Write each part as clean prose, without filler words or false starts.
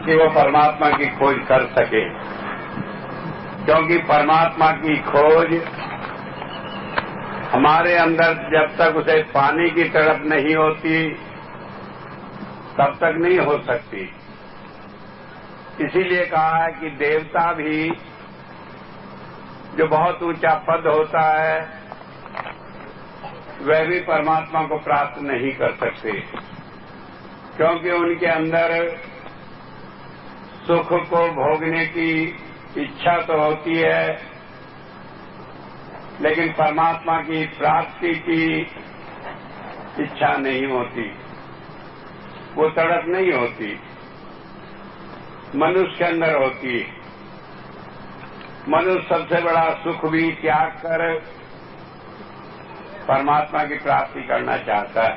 कि वो परमात्मा की खोज कर सके, क्योंकि परमात्मा की खोज हमारे अंदर जब तक उसे पाने की तड़प नहीं होती तब तक नहीं हो सकती। इसीलिए कहा है कि देवता भी जो बहुत ऊंचा पद होता है वह भी परमात्मा को प्राप्त नहीं कर सकते, क्योंकि उनके अंदर सुख को भोगने की इच्छा तो होती है, लेकिन परमात्मा की प्राप्ति की इच्छा नहीं होती, वो तड़प नहीं होती। मनुष्य के अंदर होती। मनुष्य सबसे बड़ा सुख भी त्याग कर परमात्मा की प्राप्ति करना चाहता है।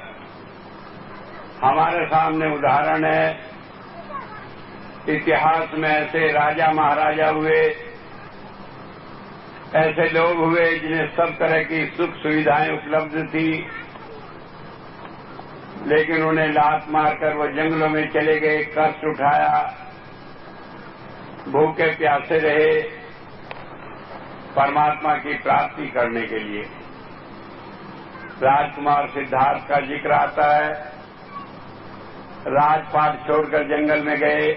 हमारे सामने उदाहरण है, इतिहास में ऐसे राजा महाराजा हुए, ऐसे लोग हुए जिन्हें सब तरह की सुख सुविधाएं उपलब्ध थी, लेकिन उन्हें लात मारकर वो जंगलों में चले गए, कष्ट उठाया, भूखे प्यासे रहे परमात्मा की प्राप्ति करने के लिए। राजकुमार सिद्धार्थ का जिक्र आता है, राजपाट छोड़कर जंगल में गए,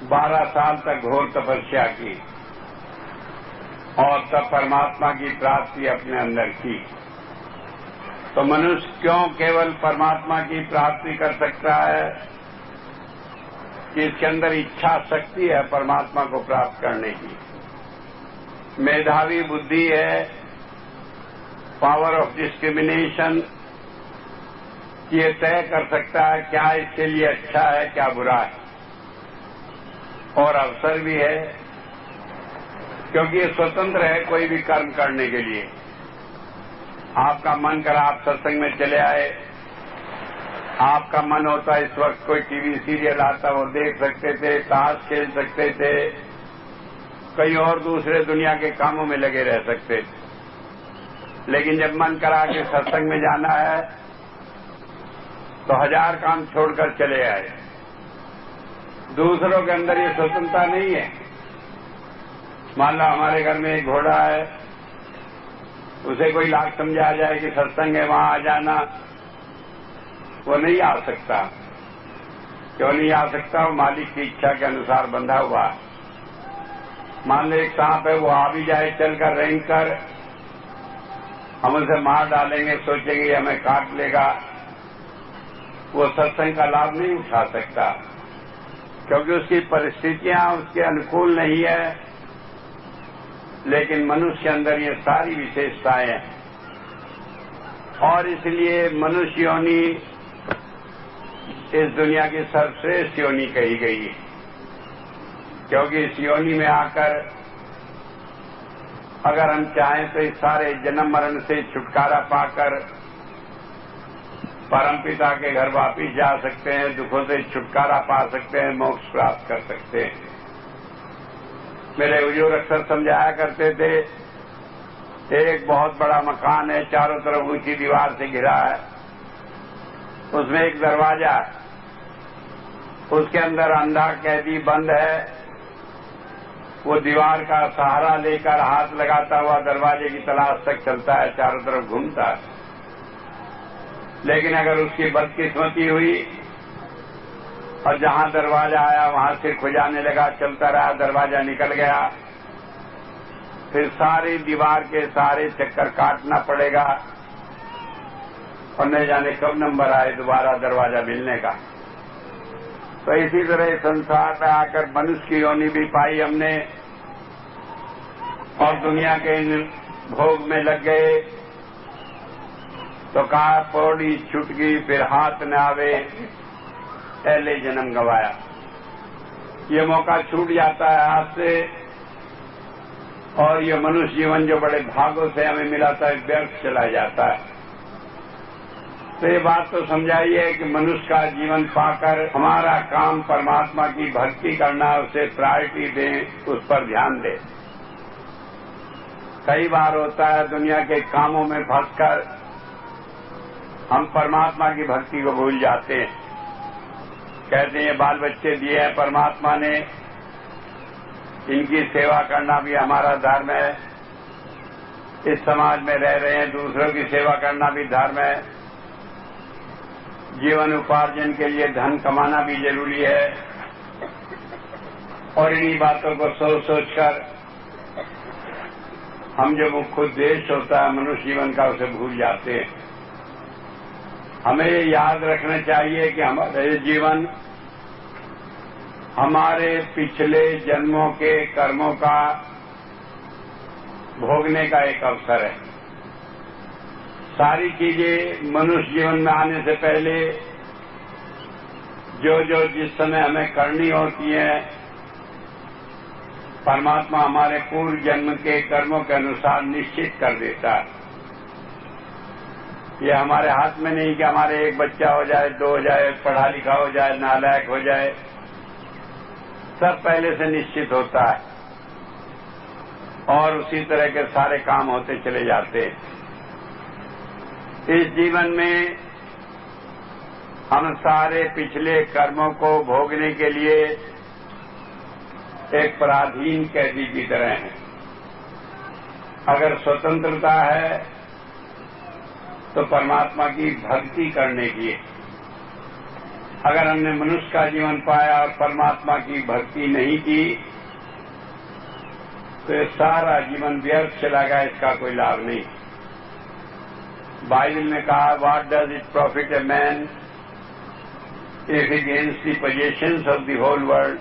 12 साल तक घोर तपस्या की और तब परमात्मा की प्राप्ति अपने अंदर की। तो मनुष्य क्यों केवल परमात्मा की प्राप्ति कर सकता है कि इसके अंदर इच्छा शक्ति है परमात्मा को प्राप्त करने की, मेधावी बुद्धि है, पावर ऑफ डिस्क्रिमिनेशन, ये तय कर सकता है क्या इसके लिए अच्छा है क्या बुरा है, और अवसर भी है क्योंकि ये स्वतंत्र है कोई भी कर्म करने के लिए। आपका मन करा आप सत्संग में चले आए, आपका मन होता इस वक्त कोई टीवी सीरियल आता वो देख सकते थे, ताश खेल सकते थे, कई और दूसरे दुनिया के कामों में लगे रह सकते थे। लेकिन जब मन करा कि सत्संग में जाना है तो 1000 काम छोड़कर चले आए। दूसरों के अंदर ये स्वतंत्रता नहीं है। मान लो हमारे घर में एक घोड़ा है, उसे कोई लाख समझा जाए कि सत्संग है वहां आ जाना, वो नहीं आ सकता। क्यों नहीं आ सकता? वो मालिक की इच्छा के अनुसार बंधा हुआ है। मान लो एक सांप है, वो आ भी जाए चलकर रेंग कर, हम उसे मार डालेंगे, सोचेंगे हमें काट लेगा, वो सत्संग का लाभ नहीं उठा सकता, क्योंकि उसकी परिस्थितियां उसके अनुकूल नहीं है। लेकिन मनुष्य के अंदर ये सारी विशेषताएं हैं और इसलिए मनुष्य योनि इस दुनिया की सर्वश्रेष्ठ योनि कही गई है, क्योंकि इस योनि में आकर अगर हम चाहें तो इस सारे जन्म मरण से छुटकारा पाकर परमपिता के घर वापिस जा सकते हैं, दुखों से छुटकारा पा सकते हैं, मोक्ष प्राप्त कर सकते हैं। मेरे हुजूर अक्सर समझाया करते थे, एक बहुत बड़ा मकान है, चारों तरफ ऊंची दीवार से घिरा है, उसमें एक दरवाजा है, उसके अंदर अंधा कैदी बंद है, वो दीवार का सहारा लेकर हाथ लगाता हुआ दरवाजे की तलाश तक चलता है, चारों तरफ घूमता है। लेकिन अगर उसकी बदकिस्मती हुई और जहां दरवाजा आया वहां से खुजाने लगा, चलता रहा, दरवाजा निकल गया, फिर सारी दीवार के सारे चक्कर काटना पड़ेगा और न जाने कब नंबर आए दोबारा दरवाजा मिलने का। तो इसी तरह संसार में आकर मनुष्य की योनि भी पाई हमने और दुनिया के भोग में लग गए तो कहा पौड़ी छूट गई फिर हाथ न आवे, पहले जन्म गवाया। ये मौका छूट जाता है हाथ से और ये मनुष्य जीवन जो बड़े भागों से हमें मिला था व्यर्थ चला जाता है। तो ये बात तो समझाइए कि मनुष्य का जीवन पाकर हमारा काम परमात्मा की भक्ति करना, उसे प्रायोरिटी दें, उस पर ध्यान दें। कई बार होता है दुनिया के कामों में फंसकर हम परमात्मा की भक्ति को भूल जाते हैं। कहते हैं ये बाल बच्चे दिए हैं परमात्मा ने, इनकी सेवा करना भी हमारा धर्म है। इस समाज में रह रहे हैं, दूसरों की सेवा करना भी धर्म है। जीवन उपार्जन के लिए धन कमाना भी जरूरी है। और इन्हीं बातों को सोच सोचकर हम जो मुख्य उद्देश्य होता है मनुष्य जीवन का, उसे भूल जाते हैं। हमें ये याद रखना चाहिए कि हमारा ये जीवन हमारे पिछले जन्मों के कर्मों का भोगने का एक अवसर है। सारी चीजें मनुष्य जीवन में आने से पहले जो जो जिस समय हमें करनी होती है, परमात्मा हमारे पूर्व जन्म के कर्मों के अनुसार निश्चित कर देता है। ये हमारे हाथ में नहीं कि हमारे एक बच्चा हो जाए, दो हो जाए, पढ़ा लिखा हो जाए, नालायक हो जाए। सब पहले से निश्चित होता है और उसी तरह के सारे काम होते चले जाते हैं। इस जीवन में हम सारे पिछले कर्मों को भोगने के लिए एक पराधीन कैदी की तरह हैं। अगर स्वतंत्रता है तो परमात्मा की भक्ति करने की। अगर हमने मनुष्य का जीवन पाया और परमात्मा की भक्ति नहीं की तो ये सारा जीवन व्यर्थ चला गया, इसका कोई लाभ नहीं। बाइबल में कहा, what does it profit a man if he gains the possessions of the whole world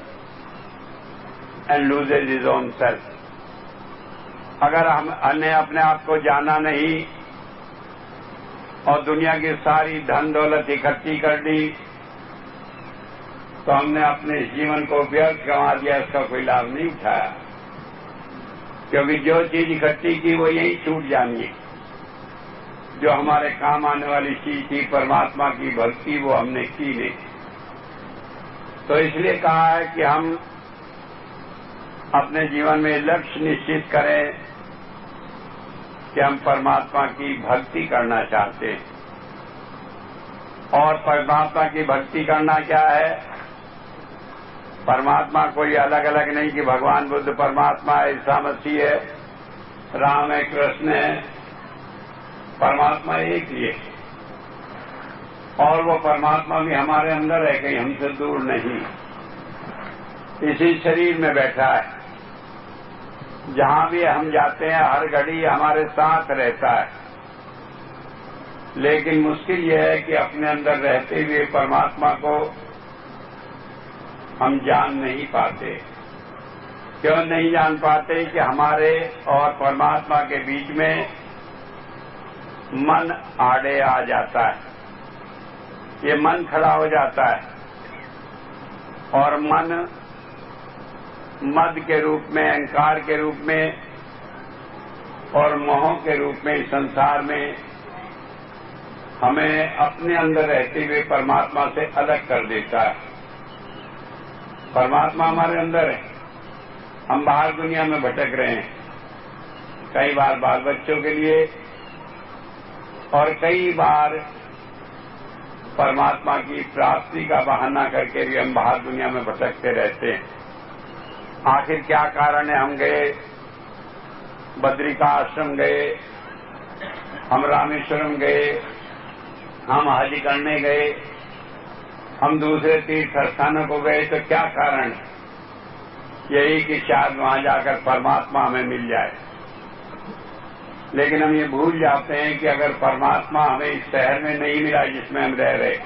and loses his own self. अगर हमने अपने आप को जाना नहीं और दुनिया की सारी धन दौलत इकट्ठी कर दी तो हमने अपने जीवन को व्यर्थ गंवा दिया, इसका कोई लाभ नहीं उठाया। क्योंकि जो चीज इकट्ठी की वो यही छूट जानी है। जो हमारे काम आने वाली चीज थी परमात्मा की भक्ति, वो हमने की नहीं। तो इसलिए कहा है कि हम अपने जीवन में लक्ष्य निश्चित करें कि हम परमात्मा की भक्ति करना चाहते हैं। और परमात्मा की भक्ति करना क्या है? परमात्मा कोई अलग अलग नहीं कि भगवान बुद्ध परमात्मा है, ईसा मसीह है, राम है, कृष्ण है। परमात्मा एक ही है और वो परमात्मा भी हमारे अंदर है, कहीं हमसे दूर नहीं। इसी शरीर में बैठा है, जहां भी हम जाते हैं हर घड़ी हमारे साथ रहता है। लेकिन मुश्किल यह है कि अपने अंदर रहते हुए परमात्मा को हम जान नहीं पाते। क्यों नहीं जान पाते? कि हमारे और परमात्मा के बीच में मन आड़े आ जाता है। ये मन खड़ा हो जाता है और मन मद के रूप में, अहंकार के रूप में और मोह के रूप में संसार में हमें अपने अंदर रहते हुए परमात्मा से अलग कर देता है। परमात्मा हमारे अंदर है, हम बाहर दुनिया में भटक रहे हैं, कई बार बाल बच्चों के लिए और कई बार परमात्मा की प्राप्ति का बहाना करके भी हम बाहर दुनिया में भटकते रहते हैं। आखिर क्या कारण है? हम गए, बद्रिका आश्रम गए, हम रामेश्वरम गए, हम हज करने गए, हम दूसरे तीर्थ स्थानों को गए, तो क्या कारण है? यही कि शायद वहां जाकर परमात्मा हमें मिल जाए। लेकिन हम ये भूल जाते हैं कि अगर परमात्मा हमें इस शहर में नहीं मिला जिसमें हम रह रहे,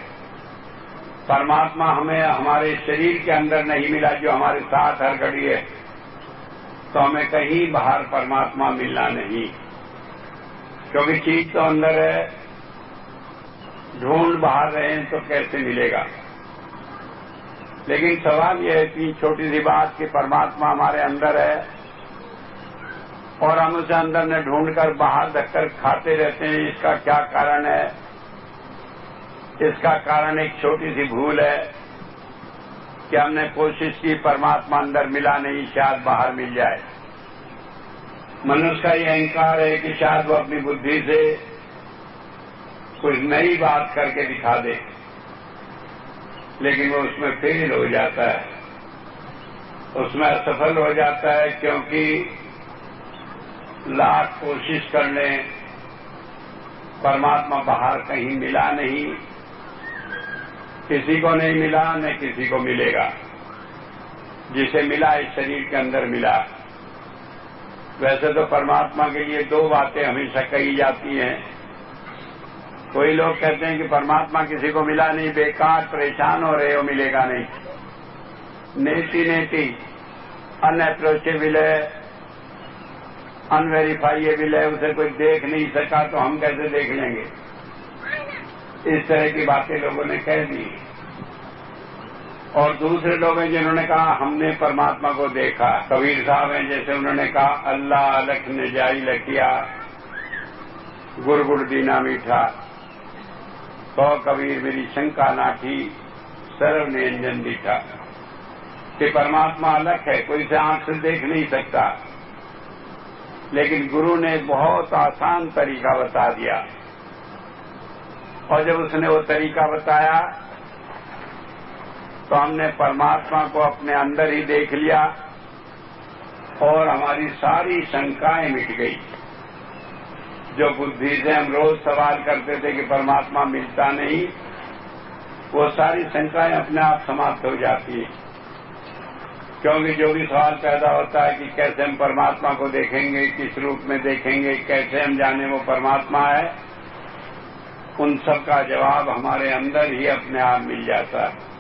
परमात्मा हमें हमारे शरीर के अंदर नहीं मिला जो हमारे साथ हर घड़ी है, तो हमें कहीं बाहर परमात्मा मिलना नहीं। क्योंकि चीज तो अंदर है, ढूंढ बाहर रहे तो कैसे मिलेगा? लेकिन सवाल यह है कि छोटी सी बात कि परमात्मा हमारे अंदर है और हम उसे अंदर न ढूंढकर बाहर धक्कर खाते रहते हैं। इसका क्या कारण है? इसका कारण एक छोटी सी भूल है कि हमने कोशिश की, परमात्मा अंदर मिला नहीं, शायद बाहर मिल जाए। मनुष्य का ये अहंकार है कि शायद वो अपनी बुद्धि से कुछ नई बात करके दिखा दे। लेकिन वो उसमें फेल हो जाता है, उसमें असफल हो जाता है, क्योंकि लाख कोशिश करने परमात्मा बाहर कहीं मिला नहीं, किसी को नहीं मिला, न किसी को मिलेगा। जिसे मिला इस शरीर के अंदर मिला। वैसे तो परमात्मा के लिए दो बातें हमेशा कही जाती हैं। कोई लोग कहते हैं कि परमात्मा किसी को मिला नहीं, बेकार परेशान हो रहे हो, मिलेगा नहीं। नेति नेति अनअप्रोचेबल है, अनवेरीफाइएबल है, उसे कोई देख नहीं सका तो हम कैसे देख लेंगे। इस तरह की बातें लोगों ने कह दी। और दूसरे लोग हैं जिन्होंने कहा हमने परमात्मा को देखा। कबीर साहब हैं, जैसे उन्होंने कहा अल्लाह अलख ने जाई लखिया, गुड़ गुड़ दीना मीठा, तो कबीर मेरी शंका नाठी, सर्व निरंजन दीठा। कि परमात्मा अलग है, कोई से आंख से देख नहीं सकता, लेकिन गुरु ने बहुत आसान तरीका बता दिया। और जब उसने वो तरीका बताया तो हमने परमात्मा को अपने अंदर ही देख लिया और हमारी सारी शंकाएं मिट गई। जो बुद्धि से हम रोज सवाल करते थे कि परमात्मा मिलता नहीं, वो सारी शंकाएं अपने आप समाप्त हो जाती है। क्योंकि जो भी सवाल पैदा होता है कि कैसे हम परमात्मा को देखेंगे, किस रूप में देखेंगे, कैसे हम जाने वो परमात्मा है, उन सब का जवाब हमारे अंदर ही अपने आप मिल जाता है।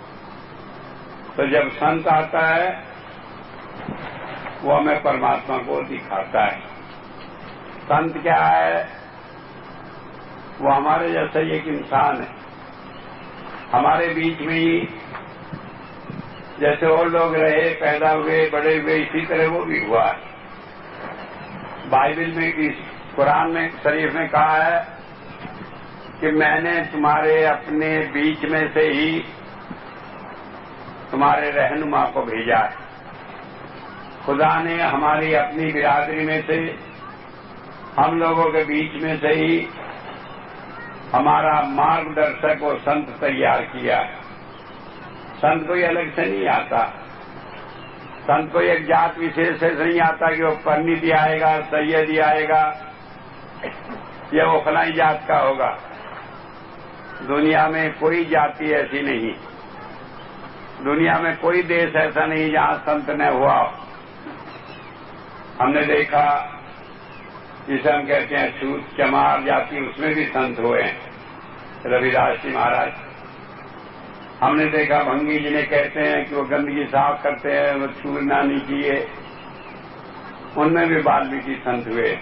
तो जब संत आता है वो हमें परमात्मा को दिखाता है। संत क्या है? वो हमारे जैसा एक इंसान है, हमारे बीच में ही जैसे और लोग रहे, पैदा हुए, बड़े हुए, इसी तरह वो भी हुआ है। बाइबल में, इस कुरान में शरीफ में कहा है कि मैंने तुम्हारे अपने बीच में से ही तुम्हारे रहनुमा को भेजा है। खुदा ने हमारी अपनी बिरादरी में से, हम लोगों के बीच में से ही हमारा मार्गदर्शक और संत तैयार किया है। संत कोई अलग से नहीं आता, संत कोई एक जात विशेष से नहीं आता कि वो पंडित ही आएगा, सैयद ही आएगा या वो फलाई जात का होगा। दुनिया में कोई जाति ऐसी नहीं, दुनिया में कोई देश ऐसा नहीं जहां संत न हुआ। हमने देखा जिसे हम कहते हैं छूत चमार जाति, उसमें भी संत हुए हैं, रविदास जी महाराज। हमने देखा भंगी जिन्हें कहते हैं कि वो गंदगी साफ करते हैं, वो छूना नहीं चाहिए, उनमें भी वाल्मीकि संत हुए।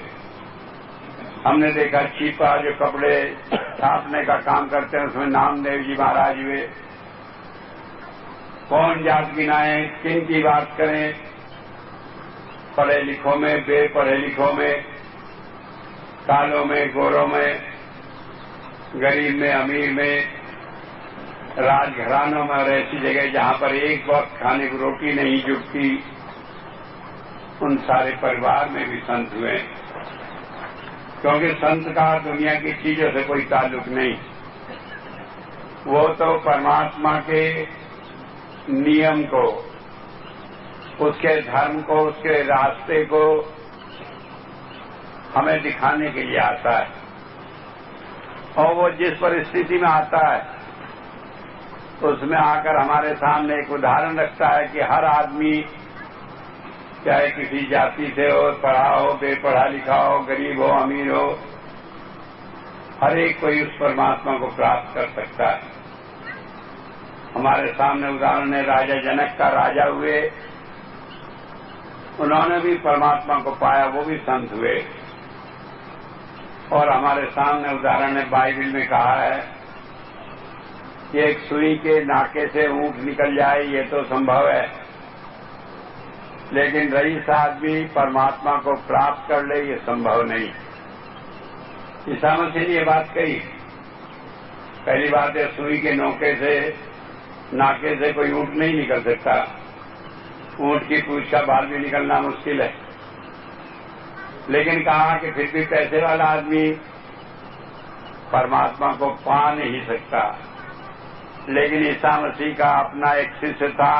हमने देखा छीपा जो कपड़े छापने का काम करते हैं, उसमें नामदेव जी महाराज हुए। कौन जात गिनाएं, किन की बात करें, पढ़े लिखों में, बेपढ़े लिखों में, कालों में, गोरों में, गरीब में, अमीर में, राजघरानों में, और ऐसी जगह जहां पर एक वक्त खाने की रोटी नहीं जुटती, उन सारे परिवार में भी संत हुए। क्योंकि संत का दुनिया की चीजों से कोई ताल्लुक नहीं, वो तो परमात्मा के नियम को, उसके धर्म को, उसके रास्ते को हमें दिखाने के लिए आता है। और वो जिस परिस्थिति में आता है उसमें आकर हमारे सामने एक उदाहरण रखता है कि हर आदमी, चाहे किसी जाति से हो, पढ़ा हो, बेपढ़ा लिखा हो, गरीब हो, अमीर हो, हर एक कोई उस परमात्मा को प्राप्त कर सकता है। हमारे सामने उदाहरण है राजा जनक का। राजा हुए, उन्होंने भी परमात्मा को पाया, वो भी संत हुए। और हमारे सामने उदाहरण है, बाइबल में कहा है कि एक सुई के नाके से ऊंट निकल जाए, ये तो संभव है, लेकिन रईस आदमी परमात्मा को प्राप्त कर ले, ये संभव नहीं। ईसा मसीह ने ये बात कही। पहली बात है, सुई के नोके से, नाके से कोई ऊंट नहीं निकल सकता। ऊंट की पूंछ का बाल भी निकलना मुश्किल है। लेकिन कहा कि फिर भी पैसे वाला आदमी परमात्मा को पा नहीं सकता, लेकिन ईसा मसीह का अपना एक शिष्य था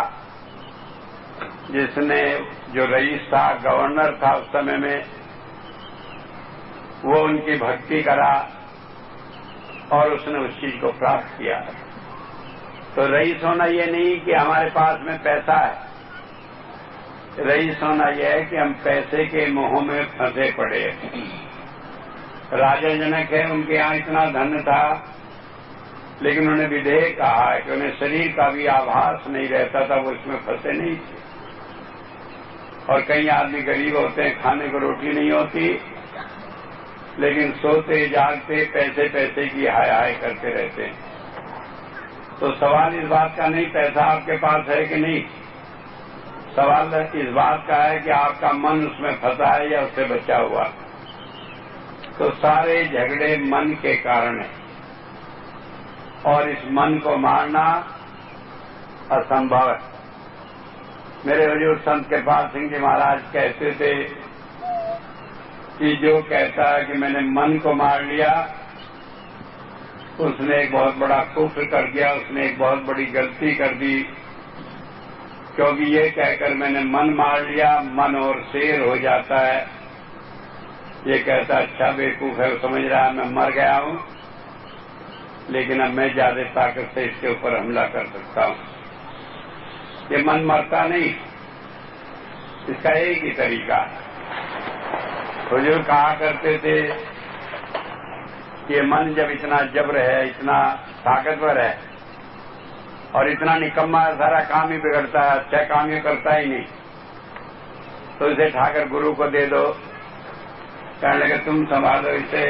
जिसने, जो रईस था, गवर्नर था उस समय में, वो उनकी भक्ति करा और उसने उस चीज को प्राप्त किया। तो रईस होना ये नहीं कि हमारे पास में पैसा है, रईस होना यह है कि हम पैसे के मोह में फंसे पड़े। राजा जनक है, उनके यहां इतना धन था, लेकिन उन्होंने विधेय कहा है कि उन्हें शरीर का भी आभास नहीं रहता था, वो इसमें फंसे नहीं थे। और कई आदमी गरीब होते हैं, खाने को रोटी नहीं होती, लेकिन सोते जागते पैसे पैसे की हाय हाय करते रहते हैं। तो सवाल इस बात का नहीं पैसा आपके पास है कि नहीं, सवाल इस बात का है कि आपका मन उसमें फंसा है या उससे बचा हुआ। तो सारे झगड़े मन के कारण है, और इस मन को मारना असंभव है। मेरे हुजूर संत कृपाल सिंह जी महाराज कहते थे कि जो कहता है कि मैंने मन को मार लिया, उसने एक बहुत बड़ा कुफ्र कर दिया, उसने एक बहुत बड़ी गलती कर दी। क्योंकि ये कहकर मैंने मन मार लिया, मन और शेर हो जाता है। ये कहता अच्छा बेवकूफ है, वो समझ रहा है मैं मर गया हूं, लेकिन अब मैं ज्यादा ताकत से इसके ऊपर हमला कर सकता हूं। ये मन मरता नहीं, इसका एक ही तरीका है। हुजूर कहा करते थे कि ये मन जब इतना जबर है, इतना ताकतवर है और इतना निकम्मा है, सारा काम ही बिगड़ता है, अच्छा काम ये करता ही नहीं, तो इसे ठाकर गुरु को दे दो। कहने लगे तुम संभालो इसे,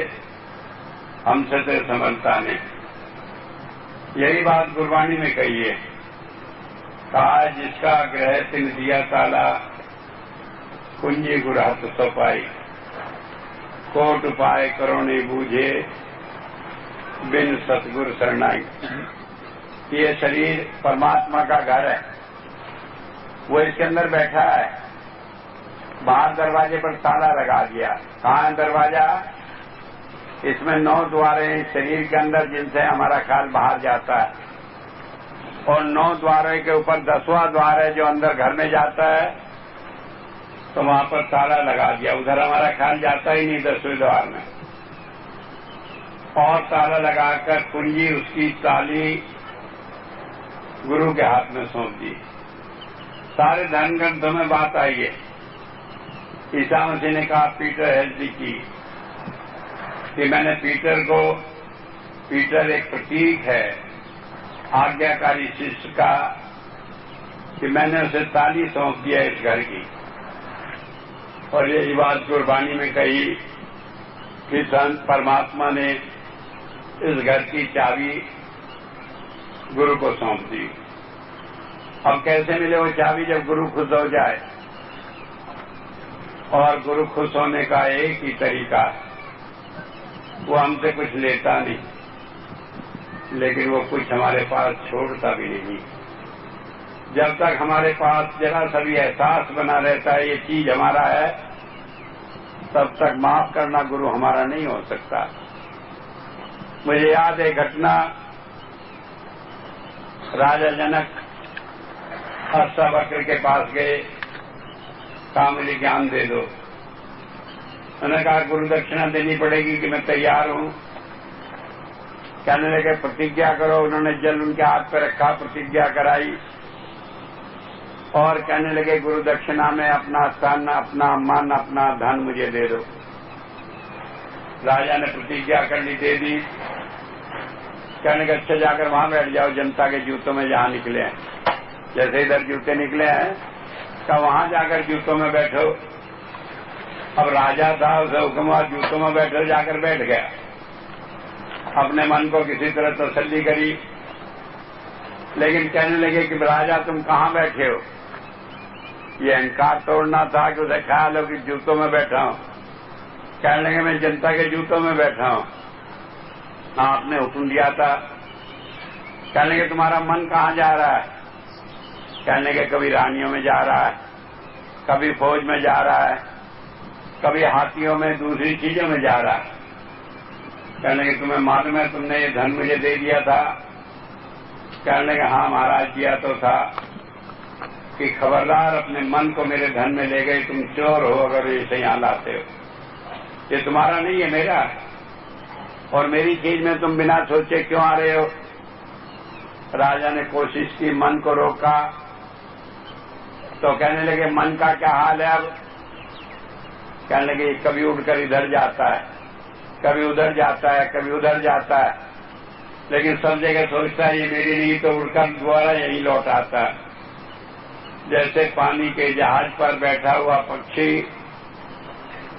हमसे तो संभलता नहीं। यही बात गुरबाणी में कही है, कहा जिसका ग्रह तिन दिया ताला, कुंजी गुरहत सपाई, कोट उपाय करोने बूझे, बिन सतगुरु शरणाई। ये शरीर परमात्मा का घर है, वो इसके अंदर बैठा है। बाहर दरवाजे पर ताला लगा दिया। कहाँ है दरवाजा? इसमें 9 द्वार हैं शरीर के अंदर, जिनसे हमारा ख्याल बाहर जाता है, और 9 द्वारों के ऊपर 10वां द्वार है जो अंदर घर में जाता है, तो वहां पर ताला लगा दिया। उधर हमारा ख्याल जाता ही नहीं 10वें द्वार में, और ताला लगाकर कुंजी, उसकी चाली गुरु के हाथ में सौंप दी। सारे धर्म ग्रंथों में बात आई है। ईसा मसीह ने कहा पीटर हेल्दी की कि मैंने पीटर एक प्रतीक है आज्ञाकारी शिष्य का, कि मैंने उसे ताली सौंप दिया इस घर की। और यही बात गुरबाणी में कही कि संत परमात्मा ने इस घर की चाबी गुरु को सौंप दी। अब कैसे मिले वो चाबी? जब गुरु खुश हो जाए। और गुरु खुश होने का एक ही तरीका, वो हमसे कुछ लेता नहीं, लेकिन वो कुछ हमारे पास छोड़ता भी नहीं। जब तक हमारे पास जरा सा भी एहसास बना रहता है ये चीज हमारा है, तब तक माफ करना गुरु हमारा नहीं हो सकता। मुझे याद है घटना, राजा जनक अष्टावक्र के पास गए, कहा मुझे ज्ञान दे दो। उन्होंने कहा गुरु दक्षिणा देनी पड़ेगी कि मैं तैयार हूं। कहने लगे प्रतिज्ञा करो। उन्होंने जल उनके हाथ पर रखा, प्रतिज्ञा कराई, और कहने लगे गुरु दक्षिणा में अपना तन, अपना मन, अपना धन मुझे दे दो। राजा ने प्रतिज्ञा कर ली, दे दी। कहने लगे अच्छा जाकर वहां बैठ जाओ, जनता के जूतों में जहां निकले हैं, जैसे इधर जूते निकले हैं, का वहां जाकर जूतों में बैठो। अब राजा था, उसे हुक्म हुआ जूतों में बैठो, जाकर बैठ गया। अपने मन को किसी तरह तसल्ली करी, लेकिन कहने लगे कि राजा तुम कहां बैठे हो? ये अहंकार तोड़ना था कि उसे ख्याल हो कि जूतों में बैठा हूं। कहने लगे मैं जनता के जूतों में बैठा हूं। आपने हुक्म दिया था। कहने लगे तुम्हारा मन कहां जा रहा है? कहने लगे कभी रानियों में जा रहा है, कभी फौज में जा रहा है, कभी हाथियों में, दूसरी चीजों में जा रहा है। कहने लगे तुम्हें मालूम है तुमने ये धन मुझे दे दिया था, कहने लगे हाँ महाराज दिया तो था कि खबरदार अपने मन को मेरे धन में ले गए, तुम चोर हो अगर इसे यहां लाते हो, ये तुम्हारा नहीं है मेरा, और मेरी चीज में तुम बिना सोचे क्यों आ रहे हो। राजा ने कोशिश की, मन को रोका, तो कहने लगे मन का क्या हाल है अब। कहने लगे कभी उड़कर इधर जाता है, कभी उधर जाता है, कभी उधर जाता है, लेकिन सब जगह सोचता है ये मेरी नहीं, तो उड़कर दोबारा यही लौट आता है। जैसे पानी के जहाज पर बैठा हुआ पक्षी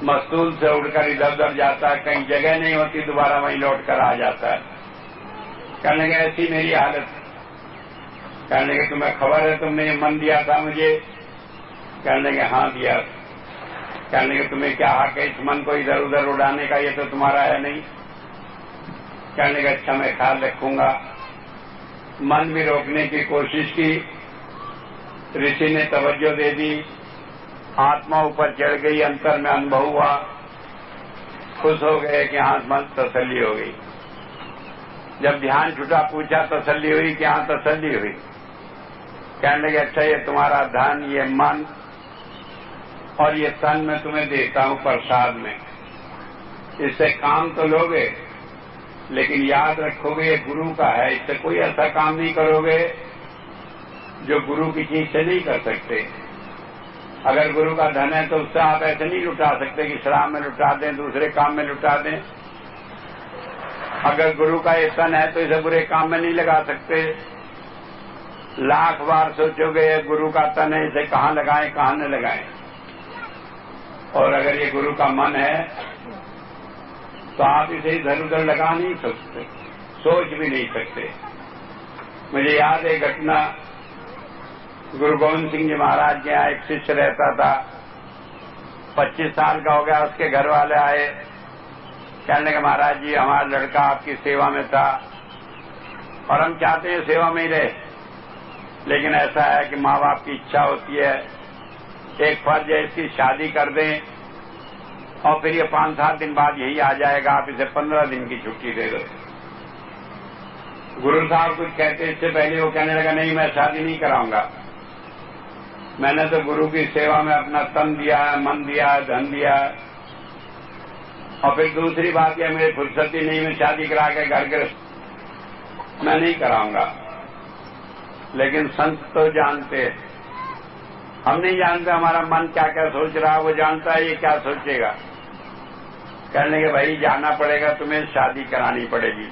मस्तूल से उड़कर इधर उधर जाता है, कहीं जगह नहीं होती, दोबारा वहीं लौट कर आ जाता है। कहने लगे ऐसी मेरी हालत। कहने लगे तुम्हें खबर है तुमने ये मन दिया था मुझे। कहने लगे हाँ दिया। कहने लगे तुम्हें क्या हक है इस मन को इधर उधर उड़ाने का, ये तो तुम्हारा है नहीं। कहने लगे अच्छा मैं ख्याल रखूंगा। मन भी रोकने की कोशिश की, ऋषि ने तवज्जो दे दी, आत्मा ऊपर चढ़ गई, अंतर में अनुभव हुआ, खुश हो गए कि हाँ मन तसल्ली हो गई। जब ध्यान छूटा पूछा तसल्ली हुई कि हाँ तसल्ली हुई। कहने लगे अच्छा ये तुम्हारा धन, ये मन और ये तन मैं तुम्हें देता हूं प्रसाद में, इससे काम तो लोगे लेकिन याद रखोगे ये गुरु का है, इससे कोई ऐसा काम नहीं करोगे जो गुरु की चीज से नहीं कर सकते। अगर गुरु का धन है तो उससे आप ऐसे नहीं लुटा सकते कि शराब में लुटा दें, दूसरे काम में लुटा दें। अगर गुरु का ये तन है तो इसे बुरे काम में नहीं लगा सकते। लाख बार सोचोगे ये गुरु का तन है, इसे कहाँ लगाएं कहाँ न लगाएं। और अगर ये गुरु का मन है तो आप इसे इधर उधर लगा नहीं सकते, सोच भी नहीं सकते। मुझे याद है घटना, गुरु गोविंद सिंह जी महाराज के यहाँ एक शिष्य रहता था, 25 साल का हो गया, उसके घर वाले आए। कहने लगे महाराज जी हमारा लड़का आपकी सेवा में था और हम चाहते हैं सेवा में ही रहे, लेकिन ऐसा है कि माँ बाप की इच्छा होती है, एक फर्ज है इसकी शादी कर दें और फिर ये 5-7 दिन बाद यही आ जाएगा, आप इसे 15 दिन की छुट्टी दे दो। गुरु साहब कुछ कहते इससे पहले वो कहने लगा नहीं मैं शादी नहीं कराऊंगा, मैंने तो गुरु की सेवा में अपना तन दिया है, मन दिया है, धन दिया है, और फिर दूसरी बात यह मेरी फुर्सती नहीं, मैं शादी करा के घर गृहस्थ मैं नहीं कराऊंगा। लेकिन संत तो जानते, हम नहीं जानते हमारा मन क्या क्या सोच रहा है, वो जानता है ये क्या सोचेगा। कहने के भाई जाना पड़ेगा, तुम्हें शादी करानी पड़ेगी।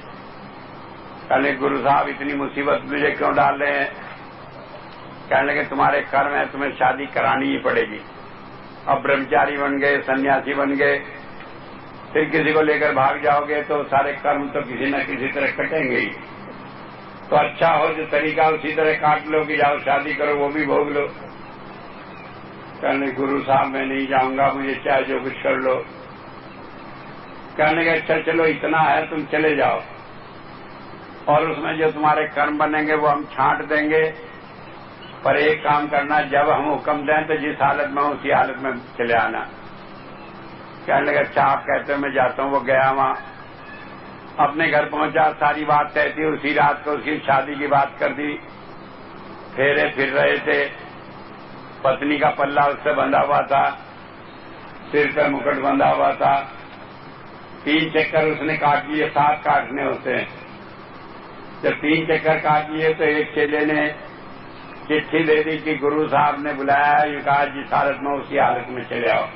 कहने गुरु साहब इतनी मुसीबत मुझे क्यों डाल रहे हैं। कहने लगे तुम्हारे कर्म है, तुम्हें शादी करानी ही पड़ेगी। अब ब्रह्मचारी बन गए, सन्यासी बन गए, फिर किसी को लेकर भाग जाओगे तो सारे कर्म तो किसी न किसी तरह कटेंगे ही। तो अच्छा हो जो तरीका उसी तरह काट लो कि जाओ शादी करो, वो भी भोग लो। कहने गुरु साहब मैं नहीं जाऊंगा, मुझे चाहे जो कुछ कर लो। कहने के अच्छा चलो इतना है तुम चले जाओ, और उसमें जो तुम्हारे कर्म बनेंगे वो हम छांट देंगे, पर एक काम करना, जब हम हुक्म दें तो जिस हालत में उसी हालत में चले आना। कहने लगे अच्छा आप कहते हो मैं जाता हूँ। वो गया वहां, अपने घर पहुंचा, सारी बात तय थी, उसी रात को उसकी शादी की बात कर दी। फेरे फिर रहे थे, पत्नी का पल्ला उससे बंधा हुआ था, सिर पर मुकुट बंधा हुआ था, 3 चक्कर उसने काट लिए, 7 काटने होते हैं। जब 3 चक्कर काट लिए तो एक चेले ने चिट्ठी दे दी कि गुरु साहब ने बुलाया है, ये कहा जिस हालत में उसी हालत में चले आओ।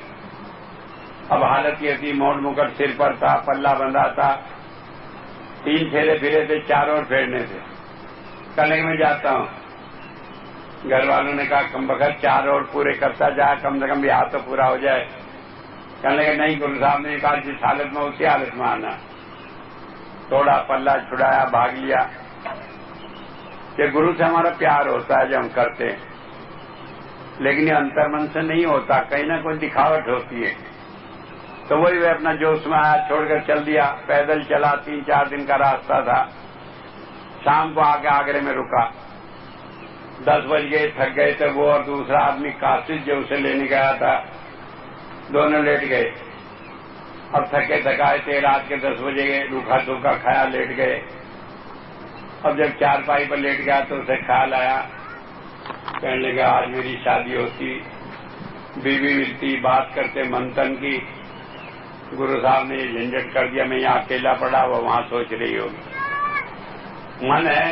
अब हालत ये थी, मोड़ मुकुट सिर पर था, पल्ला बंधा था, 3 फेरे फिरे थे, 4 और फेरने थे। कहने मैं जाता हूँ। घर वालों ने कहा कम बखत 4 और पूरे करता जाए, कम से कम ब्याह तो पूरा हो जाए। कहने लगे नहीं, गुरु साहब ने कहा जिस हालत में उसी हालत में आना। थोड़ा पल्ला छुड़ाया, भाग लिया। ये गुरु से हमारा प्यार होता है जो हम करते हैं, लेकिन ये अंतर्मन से नहीं होता, कहीं ना कोई दिखावट होती है। तो वही वे अपना जोश में आया, छोड़कर चल दिया, पैदल चला, 3-4 दिन का रास्ता था। शाम को आके आगरे में रुका, 10 बज गए, थक गए थे वो और दूसरा आदमी काशिश जो उसे लेने गया था, दोनों लेट गए। अब थके थकाए थे, रात के 10 बजे गए, रूखा सूखा खाया, लेट गए। अब जब चारपाई पर लेट गया तो उसे ख्याल आया, कहने लगा आज मेरी शादी होती, बीवी मिलती, बात करते मंथन की, गुरु साहब ने झंझट कर दिया, मैं यहाँ अकेला पड़ा, वो वहां सोच रही होगी। मन है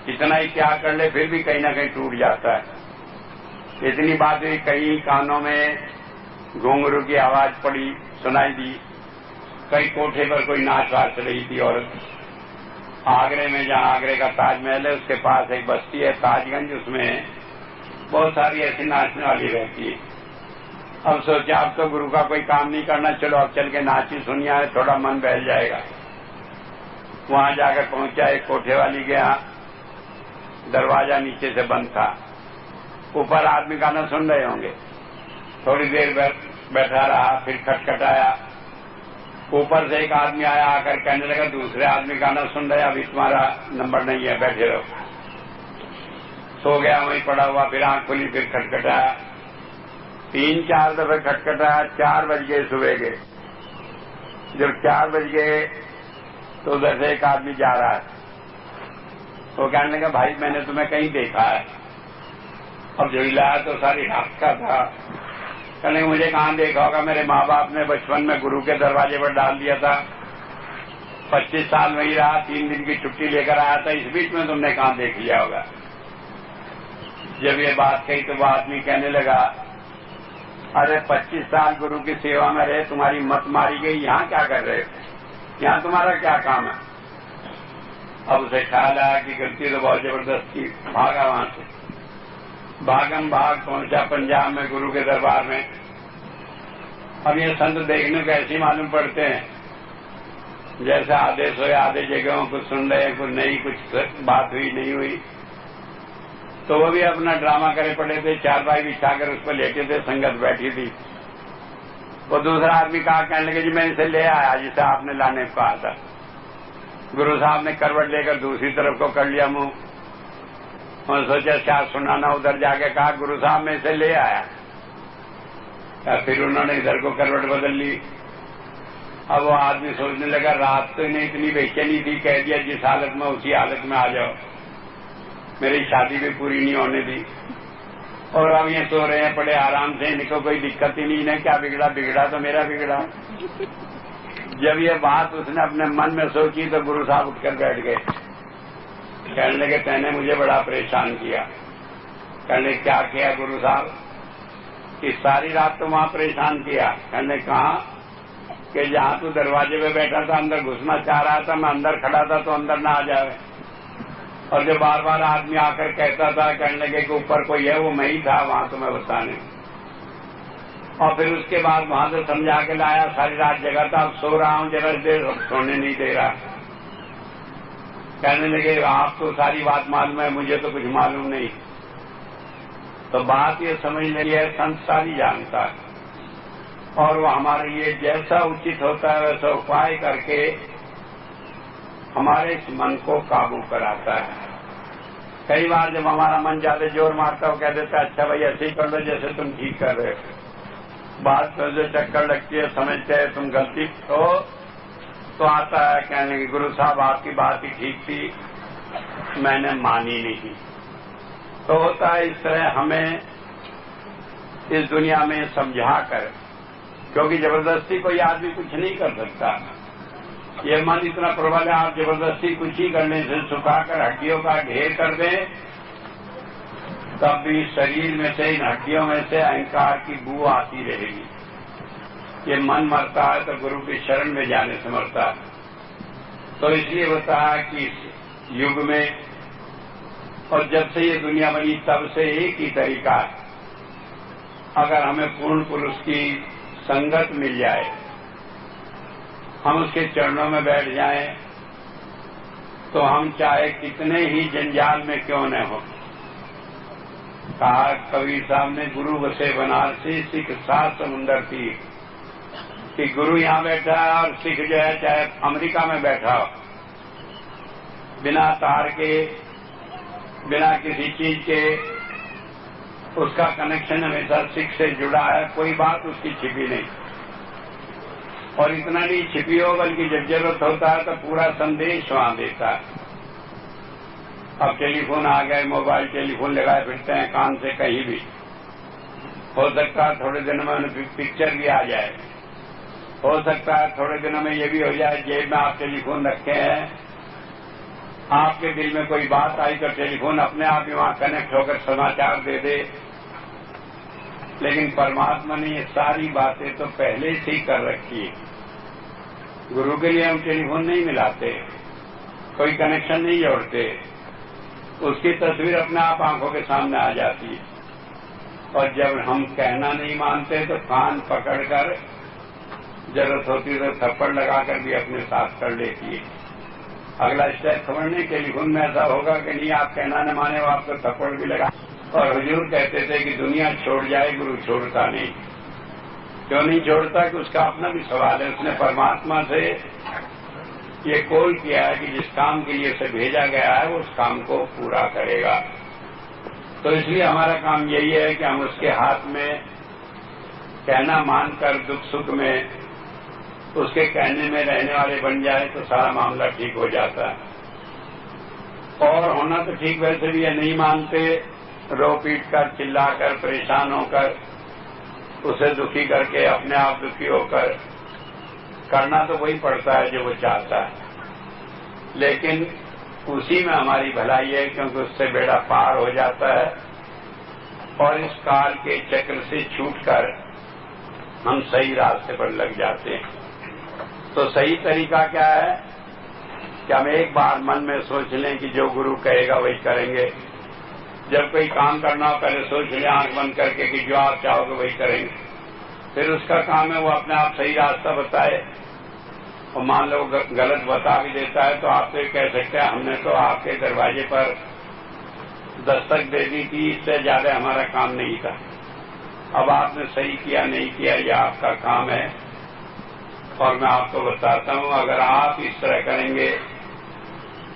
कितना ही क्या कर ले फिर भी कहीं ना कहीं टूट जाता है। इतनी बात हुई, कहीं कानों में घुंघरू की आवाज पड़ी, सुनाई दी, कहीं कोठे पर कोई नाच वाच रही थी औरत। आगरे में, जहां आगरे का ताजमहल है उसके पास एक बस्ती है ताजगंज, उसमें बहुत सारी ऐसी नाचने वाली रहती है। अब सोचा अब तो गुरु का कोई काम नहीं करना, चलो अब चल के नाची सुनिया है, थोड़ा मन बहल जाएगा। वहां जाकर पहुंचा, एक कोठे वाली गया, दरवाजा नीचे से बंद था, ऊपर आदमी गाना सुन रहे होंगे। थोड़ी देर बैठा रहा, फिर खटखटाया, ऊपर से एक आदमी आया, आकर कहने लगा दूसरे आदमी गाना सुन रहे, अभी तुम्हारा नंबर नहीं है, बैठे रहो। सो गया, वहीं पड़ा हुआ, फिर आंख खुली, फिर खटखटाया, 3-4 दफे खटखटाया। 4 बज गए सुबह के। जब 4 बज गए तो उधर से एक आदमी जा रहा है, वो कहने लगा भाई मैंने तुम्हें कहीं देखा है। अब जो हिलाया तो सारी रात का था। कहने मुझे कहाँ देखा होगा, मेरे माँ बाप ने बचपन में गुरु के दरवाजे पर डाल दिया था, 25 साल वहीं रहा, 3 दिन की छुट्टी लेकर आया था, इस बीच में तुमने कहाँ देख लिया होगा। जब ये बात कही तो वो आदमी कहने लगा अरे 25 साल गुरु की सेवा में रहे, तुम्हारी मत मारी गई, यहाँ क्या कर रहे हो, यहाँ तुम्हारा क्या काम है। अब उसे ख्याल आया कि गलती तो बहुत जबरदस्त थी, भागा वहां से, भागम भाग पहुंचा पंजाब में गुरु के दरबार में। अब ये संत देखने को ऐसे मालूम पड़ते हैं जैसे आधे सोए आधे जगहों कुछ सुन रहे हैं, कुछ नहीं, कुछ बात हुई नहीं हुई। तो वो भी अपना ड्रामा करे पड़े थे, चारपाई बिछाकर उस पर लेटे थे, संगत बैठी थी। वो दूसरा आदमी कहा, कहने लगे जी मैं इसे ले आया जिसे आपने लाने को कहा था। गुरु साहब ने करवट लेकर दूसरी तरफ को कर लिया मुंह, और सोचा क्या सुनाना, उधर जाके कहा गुरु साहब मैं इसे ले आया। फिर उन्होंने इधर को करवट बदल ली। अब वो आदमी सोचने लगा रात तो इन्हें इतनी बेचैनी थी, कह दिया जिस हालत में उसी हालत में आ जाओ, मेरी शादी भी पूरी नहीं होने दी, और अब ये सो रहे हैं बड़े आराम से, इनको कोई दिक्कत ही नहीं है, क्या बिगड़ा, बिगड़ा तो मेरा बिगड़ा। जब ये बात उसने अपने मन में सोची तो गुरु साहब उठकर बैठ गए। कहने लगे तैने मुझे बड़ा परेशान किया। कहने क्या किया गुरु साहब, कि सारी रात तो वहां परेशान किया। कहने कहा कि जहां तू दरवाजे पे बैठा था, अंदर घुसना चाह रहा था, मैं अंदर खड़ा था तो अंदर ना आ जाए, और जो बार बार आदमी आकर कहता था, कहने लगे कि ऊपर कोई है, वो मैं ही था वहां तुम्हें बताने। और फिर उसके बाद वहां से समझा के लाया, सारी रात जगा था, अब सो रहा हूं, जरा देर सोने नहीं दे रहा। कहने लगे आप तो सारी बात मालूम है, मुझे तो कुछ मालूम नहीं। तो बात ये समझ ली है, संत सारी जानता है, और वो हमारे लिए जैसा उचित होता है वैसा उपाय करके हमारे इस मन को काबू कराता है। कई बार जब हमारा मन ज्यादा जोर मारता है, वो कह देता है अच्छा भाई ऐसे ही कर लो जैसे तुम ठीक कर रहे हो। बात पर जो चक्कर लगती है, समझते हैं तुम गलती तो आता है कहने की गुरु साहब आपकी बात ही ठीक थी, मैंने मानी नहीं। तो होता है इस तरह हमें इस दुनिया में समझा कर, क्योंकि जबरदस्ती कोई आदमी कुछ नहीं कर सकता। ये मन इतना प्रबल है, आप जबरदस्ती कुछ ही करने से सुखाकर हड्डियों का ढेर कर दें, तब भी शरीर में से, इन हड्डियों में से अहंकार की बू आती रहेगी। ये मन मरता है तो गुरु की शरण में जाने से मरता है। तो इसलिए होता है कि इस युग में, और जब से ये दुनिया बनी तब से एक ही तरीका है, अगर हमें पूर्ण पुरुष की संगत मिल जाए, हम उसके चरणों में बैठ जाएं, तो हम चाहे कितने ही जंजाल में क्यों न हो। कहा कबीर साहब ने, गुरु बसे बनारसी सिख सात समुंदर थी, कि गुरु यहां बैठा है और सिख जो है चाहे अमेरिका में बैठा हो, बिना तार के, बिना किसी चीज के, उसका कनेक्शन हमेशा सिख से जुड़ा है, कोई बात उसकी छिपी नहीं। और इतना नहीं छिपी हो, बल्कि जब जरूरत होता है तो पूरा संदेश वहां देता है। अब टेलीफोन आ गए, मोबाइल टेलीफोन लगाए फिरते हैं कान से कहीं भी। हो सकता है थोड़े दिनों में उन्हें पिक्चर भी आ जाए, हो सकता है थोड़े दिनों में ये भी हो जाए जेब में आप टेलीफोन रखे हैं, आपके दिल में कोई बात आई तो टेलीफोन अपने आप ही वहां कनेक्ट होकर समाचार दे दे। लेकिन परमात्मा ने ये सारी बातें तो पहले से ही कर रखी है। गुरु के लिए हम टेलीफोन नहीं मिलाते, कोई कनेक्शन नहीं जोड़ते, उसकी तस्वीर अपने आप आंखों के सामने आ जाती है। और जब हम कहना नहीं मानते तो कान पकड़कर जरूरत होती तो थप्पड़ लगाकर भी अपने साथ कर लेती है। अगला स्टेप खबर नहीं, टेलीफोन में ऐसा होगा कि नहीं आप कहना न माने वो आपको थप्पड़ भी लगा। और हुजूर कहते थे कि दुनिया छोड़ जाए गुरु छोड़ता नहीं। क्यों नहीं छोड़ता कि उसका अपना भी सवाल है। उसने परमात्मा से ये कॉल किया है कि जिस काम के लिए उसे भेजा गया है वो उस काम को पूरा करेगा। तो इसलिए हमारा काम यही है कि हम उसके हाथ में कहना मानकर दुख सुख में उसके कहने में रहने वाले बन जाए तो सारा मामला ठीक हो जाता है। और होना तो ठीक वैसे भी है, नहीं मानते रो पीट कर चिल्लाकर परेशान होकर उसे दुखी करके अपने आप दुखी होकर करना तो वही पड़ता है जो वो चाहता है। लेकिन उसी में हमारी भलाई है क्योंकि उससे बेड़ा पार हो जाता है और इस काल के चक्र से छूटकर हम सही रास्ते पर लग जाते हैं। तो सही तरीका क्या है कि हम एक बार मन में सोच लें कि जो गुरु कहेगा वही करेंगे। जब कोई काम करना हो पहले सोच लें आंख बंद करके कि जो आप चाहोगे वही करेंगे। फिर उसका काम है वो अपने आप सही रास्ता बताए और मान लो गलत बता भी देता है तो आप तो ये कह सकते हैं हमने तो आपके दरवाजे पर दस्तक दे दी थी, इससे ज्यादा हमारा काम नहीं था। अब आपने सही किया नहीं किया ये आपका काम है। और मैं आपको बताता हूं अगर आप इस तरह करेंगे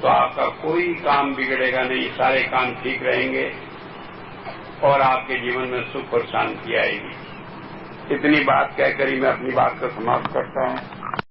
तो आपका कोई काम बिगड़ेगा नहीं, सारे काम ठीक रहेंगे और आपके जीवन में सुख और शांति आएगी। इतनी बात कहकर ही मैं अपनी बात को समाप्त करता हूं।